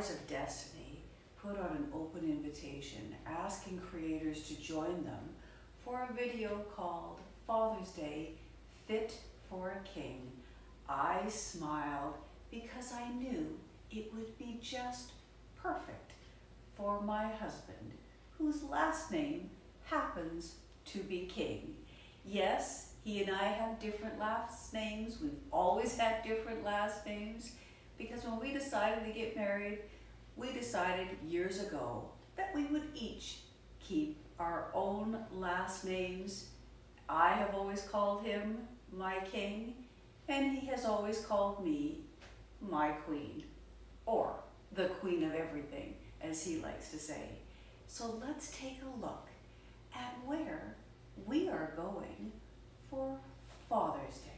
Daughters of Destiny put out an open invitation asking creators to join them for a video called Father's Day Fit for a King. I smiled because I knew it would be just perfect for my husband, whose last name happens to be King. Yes, he and I have different last names. We've always had different last names because when we decided to get married, we decided years ago that we would each keep our own last names. I have always called him my king, and he has always called me my queen, or the queen of everything, as he likes to say. So let's take a look at where we are going for Father's Day.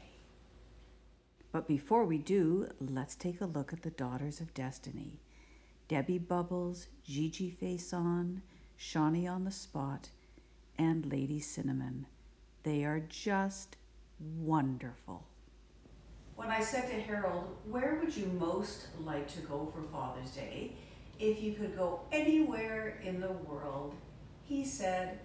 But before we do, let's take a look at the Daughters of Destiny. Debbie Bubbles, Gigi Faison, Shawnee on the Spot, and Lady Cinnamon. They are just wonderful. When I said to Harold, where would you most like to go for Father's Day? If you could go anywhere in the world, he said,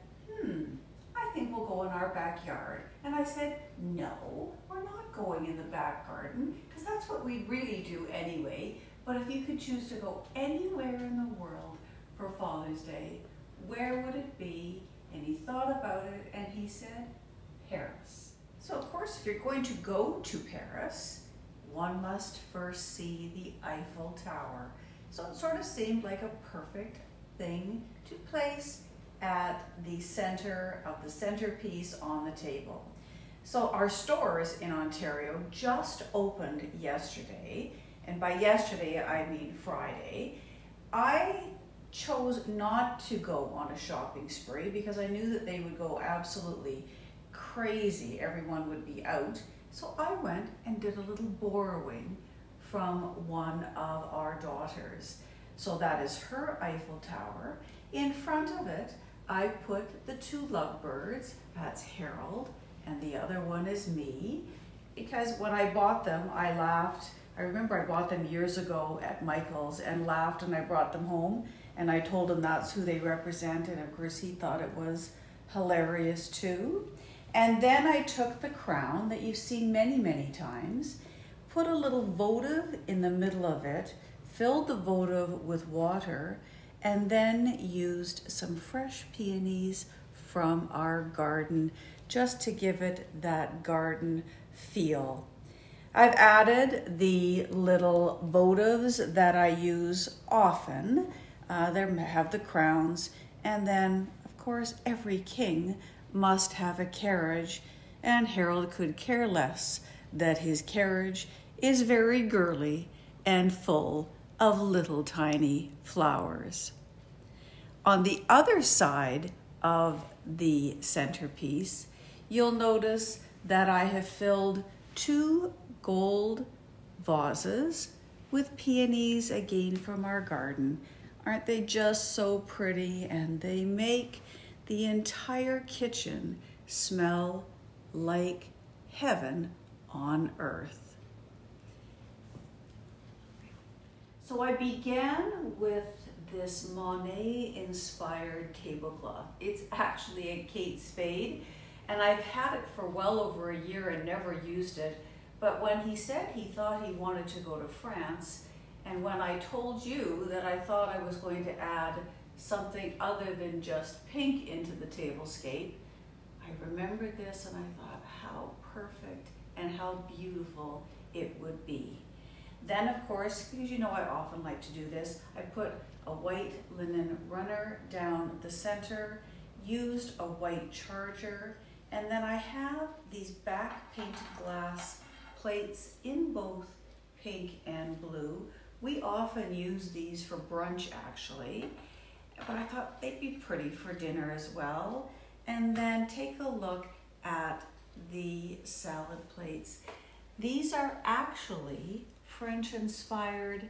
I think we'll go in our backyard. And I said, no, we're not going in the back garden, because that's what we really do anyway. But if you could choose to go anywhere in the world for Father's Day, where would it be? And he thought about it and he said, Paris. So of course, if you're going to go to Paris, one must first see the Eiffel Tower. So it sort of seemed like a perfect thing to place at the center of the centerpiece on the table. So our stores in Ontario just opened yesterday, and by yesterday I mean Friday. I chose not to go on a shopping spree because I knew that they would go absolutely crazy. Everyone would be out. So I went and did a little borrowing from one of our daughters. So that is her Eiffel Tower. In front of it, I put the two lovebirds. That's Harold, and the other one is me. Because when I bought them, I laughed. I remember I bought them years ago at Michael's and laughed, and I brought them home and I told him that's who they represented. Of course, he thought it was hilarious too. And then I took the crown that you've seen many, many times, put a little votive in the middle of it, filled the votive with water, and then used some fresh peonies from our garden just to give it that garden feel. I've added the little votives that I use often. They have the crowns, and then, of course, every king must have a carriage, and Harold could care less that his carriage is very girly and full of little tiny flowers. On the other side of the centerpiece, you'll notice that I have filled 2 gold vases with peonies, again from our garden. Aren't they just so pretty? And they make the entire kitchen smell like heaven on earth. So I began with this Monet-inspired tablecloth. It's actually a Kate Spade, and I've had it for well over a year and never used it. But when he said he thought he wanted to go to France, and when I told you that I thought I was going to add something other than just pink into the tablescape, I remembered this and I thought how perfect and how beautiful it would be. Then, of course, because you know I often like to do this, I put a white linen runner down the center, used a white charger, and then I have these back painted glass plates in both pink and blue. We often use these for brunch actually, but I thought they'd be pretty for dinner as well. And then take a look at the salad plates. These are actually French-inspired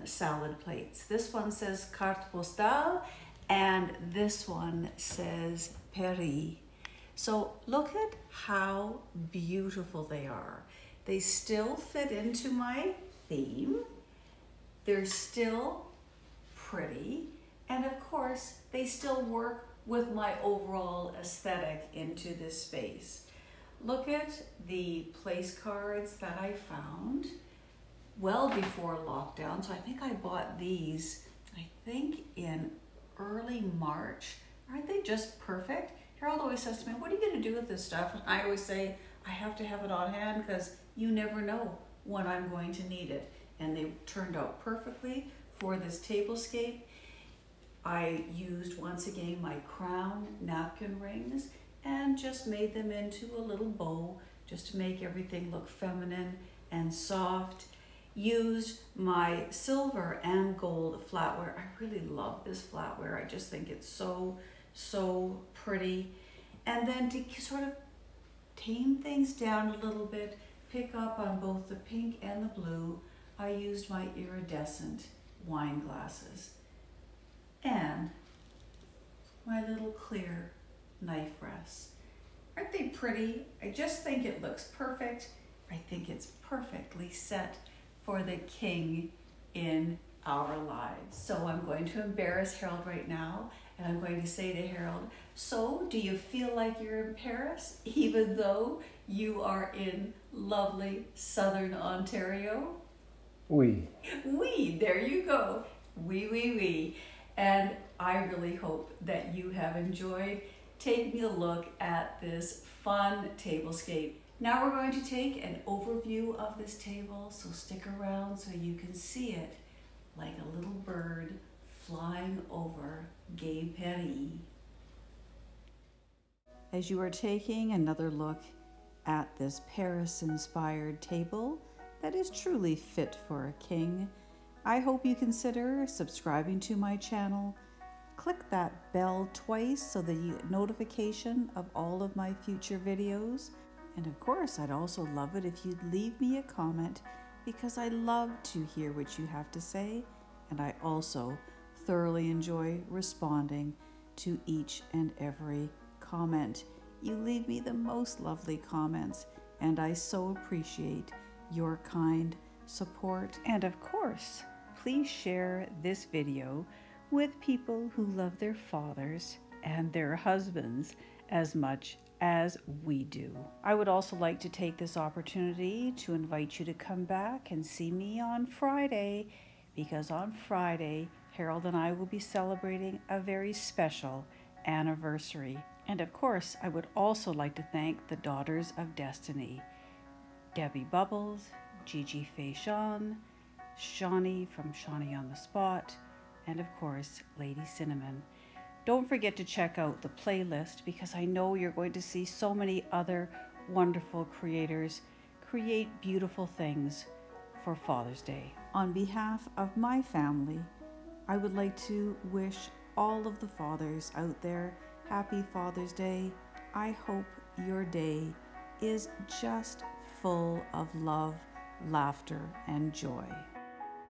salad plates. This one says carte postale, and this one says Paris. So look at how beautiful they are. They still fit into my theme, they're still pretty, and of course, they still work with my overall aesthetic into this space. Look at the place cards that I found well before lockdown. So I think I bought these, I think in early March. Aren't they just perfect? Harold always says to me, what are you going to do with this stuff? And I always say, I have to have it on hand because you never know when I'm going to need it. And they turned out perfectly for this tablescape. I used once again my crown napkin rings and just made them into a little bow just to make everything look feminine and soft. Used my silver and gold flatware. I really love this flatware. I just think it's so pretty. And then to sort of tame things down a little bit, pick up on both the pink and the blue, I used my iridescent wine glasses and my little clear knife rests. Aren't they pretty? I just think it looks perfect. I think it's perfectly set for the king in our lives. So I'm going to embarrass Harold right now, and I'm going to say to Harold, so do you feel like you're in Paris, even though you are in lovely Southern Ontario? Oui. Oui, there you go. Oui, oui, oui. And I really hope that you have enjoyed taking a look at this fun tablescape. Now we're going to take an overview of this table, so stick around so you can see it like a little bird flying over Gay Paris. As you are taking another look at this Paris-inspired table that is truly fit for a king, I hope you consider subscribing to my channel. Click that bell twice so that you get notification of all of my future videos. And of course, I'd also love it if you'd leave me a comment, because I love to hear what you have to say, and I also thoroughly enjoy responding to each and every comment. You leave me the most lovely comments, and I so appreciate your kind support. And of course, please share this video with people who love their fathers and their husbands as much as we do. I would also like to take this opportunity to invite you to come back and see me on Friday, because on Friday, Harold and I will be celebrating a very special anniversary. And of course, I would also like to thank the Daughters of Destiny, Debbie Bubbles, Gigi Faison, Shawnee from Shawnee on the Spot, and of course, Lady Cinnamon. Don't forget to check out the playlist, because I know you're going to see so many other wonderful creators create beautiful things for Father's Day. On behalf of my family, I would like to wish all of the fathers out there happy Father's Day. I hope your day is just full of love, laughter, and joy.